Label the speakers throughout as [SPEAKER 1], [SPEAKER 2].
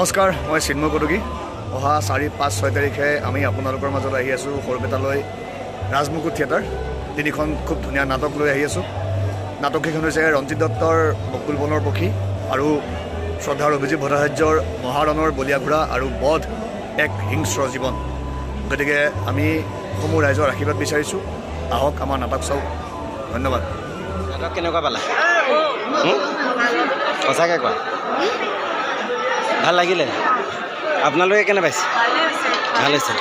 [SPEAKER 1] নমস্কাৰ, মই চিন্ময় কটকী। অহা 4, 5, 6 তাৰিখে আমি আপোনালোকৰ মাজত আহি আছোঁ সৰুপেটালৈ ৰাজমুকুট থিয়েটাৰ। তিনিখন খুব ধুনীয়া নাটক লৈ আহি আছোঁ। নাটককেইখন হৈছে ৰঞ্জিত দত্তৰ বকুল বনৰ পক্ষী আৰু শ্ৰদ্ধাৰ অভিজিত ভট্টাচাৰ্যৰ মহাৰণৰ বলিয়া ঘোঁৰা আৰু বধ এক হিংস্ৰ জীৱন। গতিকে আমি সমূহ ৰাইজৰ আশীৰ্বাদ বিচাৰিছোঁ। আহক আমাৰ নাটক চাওক। ধন্যবাদ।
[SPEAKER 2] নাটক কেনেকুৱা পালা? সঁচাকৈ কোৱা, ভাল লাগিলে? আপোনালোকে কেনে পাইছে? ভাল হৈছে।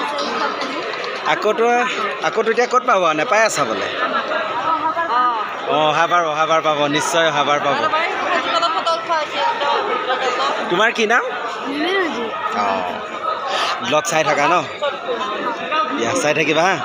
[SPEAKER 2] আকৌতো এতিয়া ক'ত পাব? নেপায় চাবলৈ? অহাবাৰ পাব, নিশ্চয় অহাবাৰ পাব। তোমাৰ কি নাম? অঁ, ব্লগ চাই থাকা ন? দিয়া, চাই থাকিবা হা।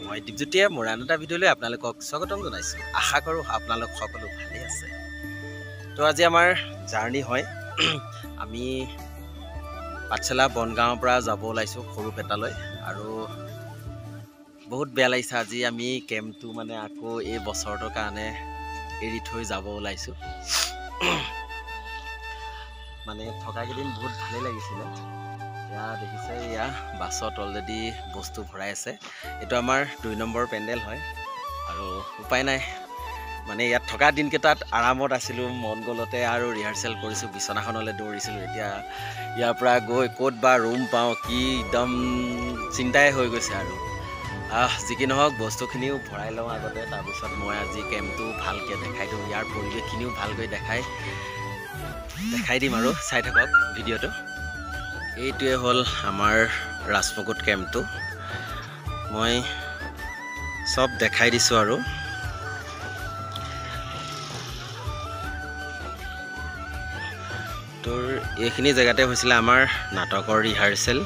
[SPEAKER 2] মই দীপজ্যোতিয়ে মোৰ আন এটা ভিডিঅ'লৈ আপোনালোকক স্বাগতম জনাইছোঁ। আশা কৰোঁ আপোনালোক সকলো ভালেই আছে। তো আজি আমাৰ জাৰ্ণি হয়। আমি পাঠশালা বনগাঁৱৰ পৰা যাব ওলাইছোঁ সৰুপেটালৈ। আৰু বহুত বেয়া লাগিছে, আজি আমি কেম্পটো মানে আকৌ এই বছৰটোৰ কাৰণে এৰি থৈ যাব ওলাইছোঁ। মানে থকাকেইদিন বহুত ভালেই লাগিছিলে। এয়া দেখিছে, এয়া বাছত অলৰেডি বস্তু ভৰাই আছে। এইটো আমাৰ 2 নম্বৰ পেণ্ডেল হয়। আৰু উপায় নাই, মানে ইয়াত থকা দিনকেইটাত আৰামত আছিলোঁ। মন গ'লতে আৰু ৰিহাৰ্চেল কৰিছোঁ, বিচনাখনলৈ দৌৰিছিলোঁ। এতিয়া ইয়াৰ পৰা গৈ ক'ত বা ৰুম পাওঁ কি একদম চিন্তাই হৈ গৈছে। আৰু যি কি নহওক বস্তুখিনিও ভৰাই লওঁ আগতে, তাৰপিছত মই আজি কেম্পটো ভালকৈ দেখাই দিওঁ। ইয়াৰ পৰিৱেশখিনিও ভালকৈ দেখাই দিম আৰু চাই থাকক ভিডিঅ'টো। এইটোৱে হ'ল আমাৰ ৰাজমুকুট কেম্পটো। মই চব দেখাই দিছোঁ আৰু তোৰ এইখিনি জেগাতে হৈছিলে আমাৰ নাটকৰ ৰিহাৰ্চেল।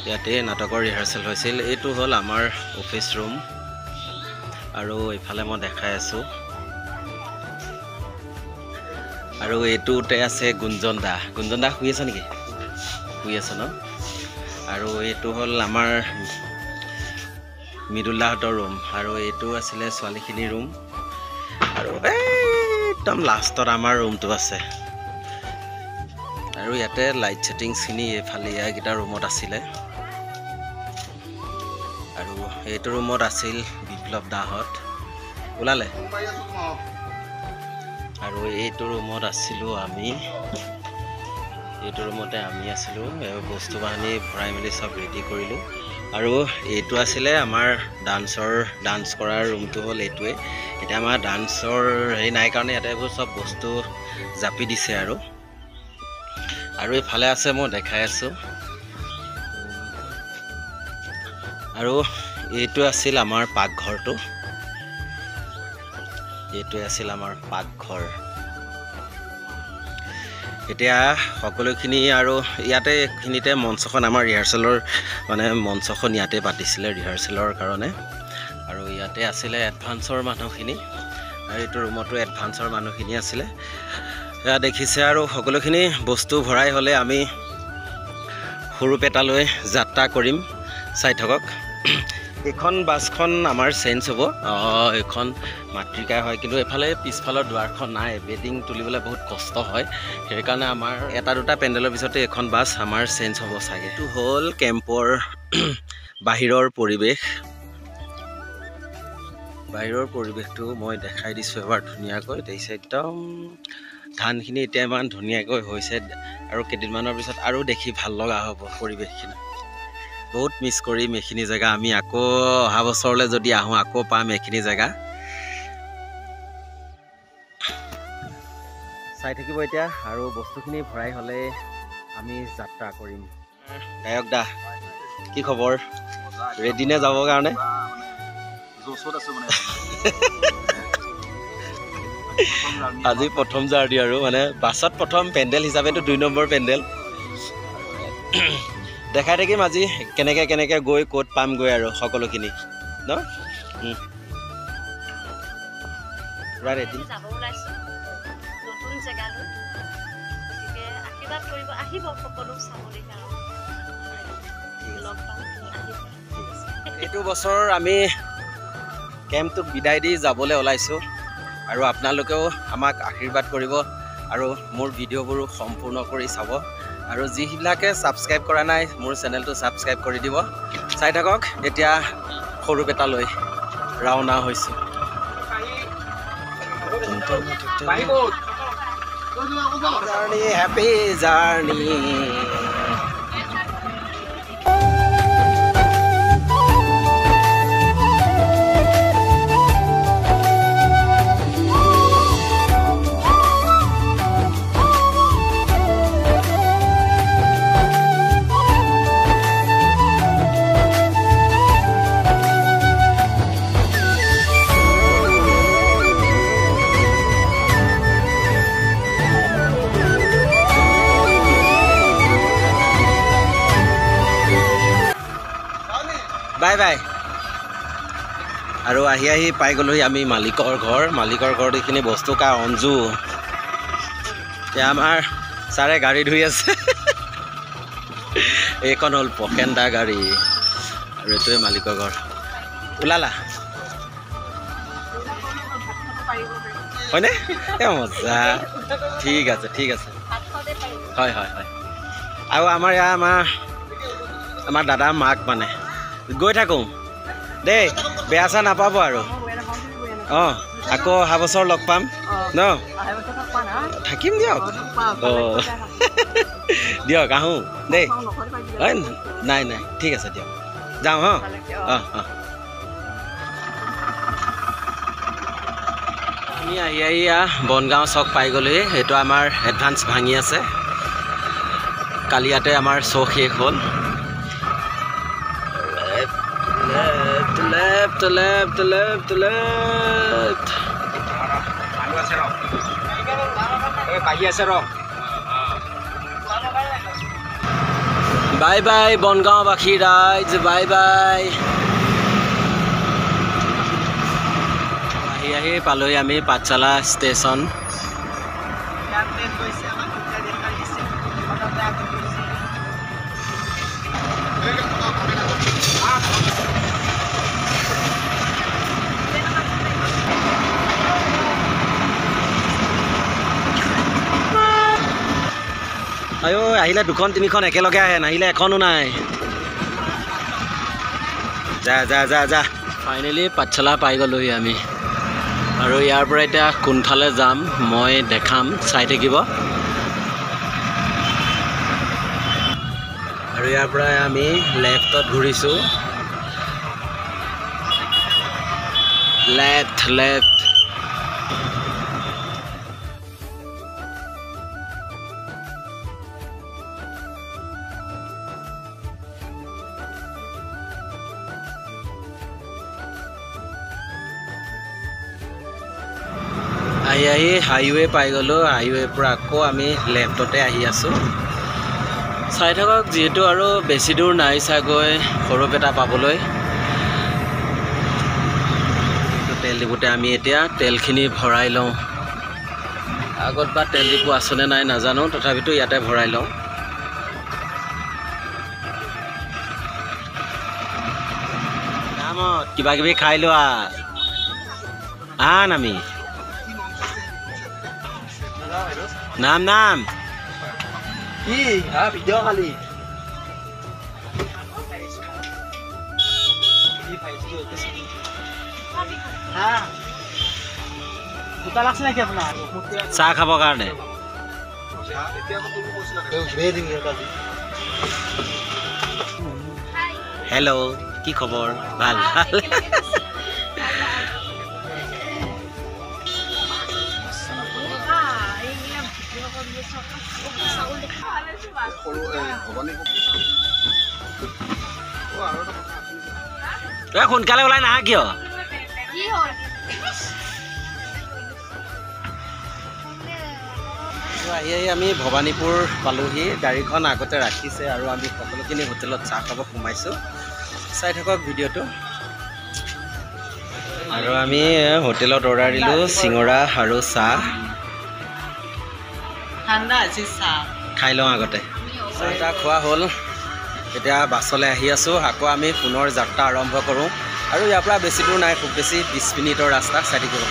[SPEAKER 2] ইয়াতে নাটকৰ ৰিহাৰ্চেল হৈছিল। এইটো হ'ল আমাৰ অফিচ ৰুম। আৰু এইফালে মই দেখাই আছোঁ। আৰু এইটোতে আছে গুঞ্জন দা। গুঞ্জন দা শুই আছে নেকি? শুই আছে ন? আৰু এইটো হ'ল আমাৰ মৃদুলাহঁতৰ ৰুম। আৰু এইটো আছিলে ছোৱালীখিনিৰ ৰুম। আৰু একদম লাষ্টত আমাৰ ৰুমটো আছে। আৰু ইয়াতে লাইট ছেটিংছখিনি এইফালে এইকেইটা ৰুমত আছিলে। আৰু এইটো ৰুমত আছিল বিপ্লৱ দাহঁত। ওলালে? আৰু এইটো ৰুমত আছিলোঁ আমি। এইটো ৰুমতে আমি আছিলোঁ। বস্তু বাহিনী ভৰাই মেলি চব ৰেডি কৰিলোঁ। আৰু এইটো আছিলে আমাৰ ডান্স কৰাৰ ৰুমটো হ'ল এইটোৱে। এতিয়া আমাৰ ডান্সৰ হেৰি নাই কাৰণে ইয়াতে এইবোৰ চব বস্তু জাপি দিছে। আৰু এইফালে আছে, মই দেখাই আছোঁ। আৰু এইটো আছিল আমাৰ পাকঘৰটো। এইটোৱে আছিল আমাৰ পাকঘৰ। এতিয়া সকলোখিনি আৰু ইয়াতে এইখিনিতে মঞ্চখন, আমাৰ ৰিহাৰ্চেলৰ মানে মঞ্চখন ইয়াতে পাতিছিলে ৰিহাৰ্চেলৰ কাৰণে। আৰু ইয়াতে আছিলে এডভান্সৰ মানুহখিনি। আৰু এইটো ৰুমতো এডভান্সৰ মানুহখিনি আছিলে। এয়া দেখিছে। আৰু সকলোখিনি বস্তু ভৰাই হ'লে আমি সৰুপেটালৈ যাত্ৰা কৰিম। চাই থাকক। এইখন বাছখন আমাৰ চেঞ্জ হ'ব। এইখন মাতৃকাই হয়, কিন্তু এইফালে পিছফালৰ দুৱাৰখন নাই। বেডিং তুলিবলৈ বহুত কষ্ট হয়। সেইকাৰণে আমাৰ 1-2টা পেণ্ডেলৰ পিছতে এইখন বাছ আমাৰ চেঞ্জ হ'ব চাগে। এইটো হ'ল কেম্পৰ বাহিৰৰ পৰিৱেশ। বাহিৰৰ পৰিৱেশটো মই দেখাই দিছোঁ এবাৰ ধুনীয়াকৈ। দেখিছে একদম ধানখিনি এতিয়া ইমান ধুনীয়াকৈ হৈছে। আৰু কেইদিনমানৰ পিছত আৰু দেখি ভাল লগা হ'ব পৰিৱেশখিনি। বহুত মিছ কৰিম এইখিনি জেগা। আমি আকৌ অহা বছৰলৈ যদি আহোঁ আকৌ পাম এইখিনি জেগা। চাই থাকিব এতিয়া। আৰু বস্তুখিনি ভৰাই হ'লে আমি যাত্ৰা কৰিম। গায়ক দা, কি খবৰ? ৰেডি নে যাবৰ কাৰণে? আজি প্ৰথম জাৰ্ণি আৰু মানে বাছত প্ৰথম পেণ্ডেল হিচাপেতো 2 নম্বৰ পেণ্ডেল। দেখাই থাকিম আজি কেনেকৈ গৈ ক'ত পামগৈ আৰু সকলোখিনি ন। পুৰা ৰেডি।
[SPEAKER 3] কৰিব আহিব সকলো চাবলৈ কাৰণে লগ পাম আহিব
[SPEAKER 2] এইটো বছৰ আমি কেম্পটোক বিদায় দি যাবলৈ ওলাইছোঁ আৰু আপোনালোকেও আমাক আশীৰ্বাদ কৰিব আৰু মোৰ ভিডিঅ'বোৰো সম্পূৰ্ণ কৰি চাব আৰু যিবিলাকে ছাবস্ক্ৰাইব কৰা নাই মোৰ চেনেলটো ছাবস্ক্ৰাইব কৰি দিব চাই থাকক এতিয়া সৰুপেটালৈ ৰাওনা হৈছোঁ journey happy journey bye bye আৰু আহি আহি পাই গ'লোহি আমি মালিকৰ ঘৰত এইখিনি বস্তু কা অঞ্জু এতিয়া আমাৰ ছাৰে গাড়ী ধুই আছে এইখন হ'ল পকেন্দা গাড়ী আৰু এইটোৱে মালিকৰ ঘৰ ওলালা হয়নে এই মজা ঠিক আছে হয় হয় হয় আৰু আমাৰ ইয়াৰ আমাৰ দাদা মাক মানে গৈ থাকোঁ দেই বেয়া চা নাপাব আৰু অঁ আকৌ অহা বছৰ লগ পাম ন থাকিম দিয়ক অঁ দিয়ক আহোঁ দেই হয় নাই ঠিক আছে দিয়ক যাওঁ হঁ অঁ আমি আহি বনগাঁও চক পাই গ'লোহি এইটো আমাৰ এডভান্স ভাঙি আছে কালি ইয়াতে আমাৰ শ্ব' শেষ হ'ল left bye bye Bongaon Bakhi rides bye bye ahi paloi ami Patchala station আয়ো আহিলে দুখন তিনিখন একেলগে আহে নাহিলে এখনো নাই যা ফাইনেলি পাঠশালা পাই গ'লোহি আমি আৰু ইয়াৰ পৰা এতিয়া কোনফালে যাম মই দেখাম চাই থাকিব আৰু ইয়াৰ পৰা আমি লেফ্টত ঘূৰিছোঁ লেফ্ট আহি হাইৱে পাই গ'লোঁ হাইৱেৰ পৰা আকৌ আমি লেফ্টতে আহি আছোঁ চাই থাকক যিহেতু আৰু বেছি দূৰ নাই চাগৈ সৰুপেটা পাবলৈ তেল ডিপুতে আমি এতিয়া তেলখিনি ভৰাই লওঁ আগত বা তেল ডিপু আছেনে নাই নাজানো তথাপিতো ইয়াতে ভৰাই লওঁ নামত কিবা কিবি খাই লোৱা নামি নাম কি ভিডিঅ' খালি চাহ খাবৰ কাৰণে হেল্ল' কি খবৰ ভাল সোনকালে ওলাই নাহা কিয় আহি আমি ভৱানীপুৰ পালোহি গাড়ীখন আগতে ৰাখিছে আৰু আমি সকলোখিনি হোটেলত চাহ খাব সোমাইছোঁ চাই থাকক ভিডিঅ'টো আৰু আমি হোটেলত অৰ্ডাৰ দিলোঁ চিঙৰা আৰু চাহ খাই লওঁ আগতে চাহটা খোৱা হ'ল এতিয়া বাছলৈ আহি আছোঁ আকৌ আমি পুনৰ যাত্ৰা আৰম্ভ কৰোঁ আৰু ইয়াৰ পৰা বেছি দূৰ নাই খুব বেছি 20 মিনিটৰ ৰাস্তা চাই থাকিব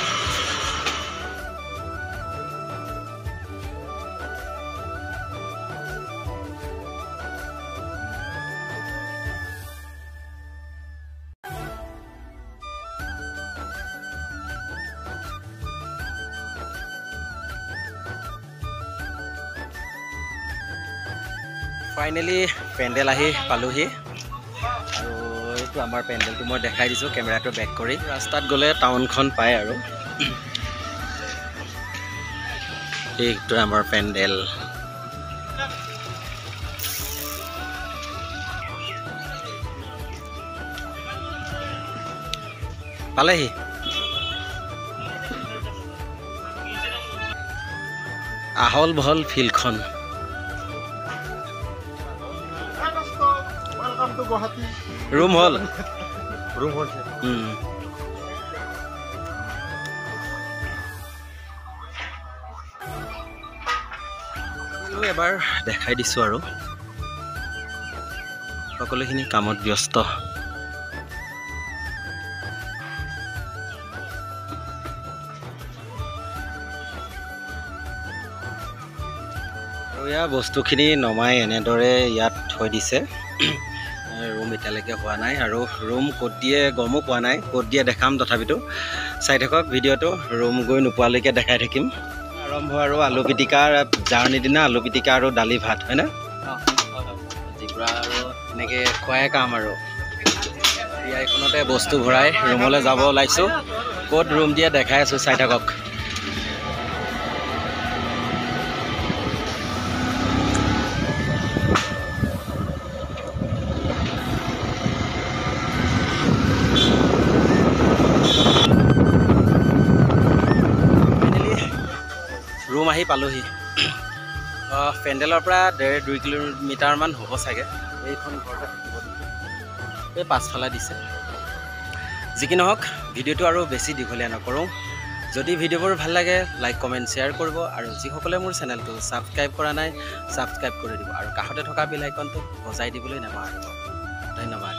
[SPEAKER 2] ফাইনেলি পেণ্ডেল আহি পালোহি আৰু এইটো আমাৰ পেণ্ডেলটো মই দেখাই দিছোঁ কেমেৰাটো বেক কৰি ৰাস্তাত গ'লে টাউনখন পায় আৰু এইটো আমাৰ পেণ্ডেল পালেহি আহল বহল ফিল্ডখন ৰুম হল এবাৰ দেখাই দিছোঁ আৰু সকলোখিনি কামত ব্যস্ত আৰু ইয়াৰ বস্তুখিনি নমাই এনেদৰে ইয়াত থৈ দিছে ৰুম এতিয়ালৈকে হোৱা নাই আৰু ৰুম ক'ত দিয়ে গমো পোৱা নাই ক'ত দিয়ে দেখাম তথাপিতো চাই থাকক ভিডিঅ'টো ৰুম গৈ নোপোৱালৈকে দেখাই থাকিম আৰম্ভ আৰু আলু পিটিকাৰ জাৰ্ণিৰ দিনা আলু পিটিকা আৰু দালি ভাত হয়নে যিবোৰ আৰু এনেকৈ খোৱাই কাম আৰু এইখনতে বস্তু ভৰাই ৰুমলৈ যাব ওলাইছোঁ ক'ত ৰুম দিয়ে দেখাই আছোঁ চাই থাকক ৰুম আহি পালোহি পেণ্ডেলৰ পৰা 1.5-2 কিলোমিটাৰমান হ'ব চাগে এইখন ঘৰতে থাকিব এই পাছফালে দিছে যি কি নহওক ভিডিঅ'টো আৰু বেছি দীঘলীয়া নকৰোঁ যদি ভিডিঅ'বোৰ ভাল লাগে লাইক কমেণ্ট শ্বেয়াৰ কৰিব আৰু যিসকলে মোৰ চেনেলটো ছাবস্ক্ৰাইব কৰা নাই ছাবস্ক্ৰাইব কৰি দিব আৰু কাষতে থকা বেল আইকনটো বজাই দিবলৈ নাপাহৰিব ধন্যবাদ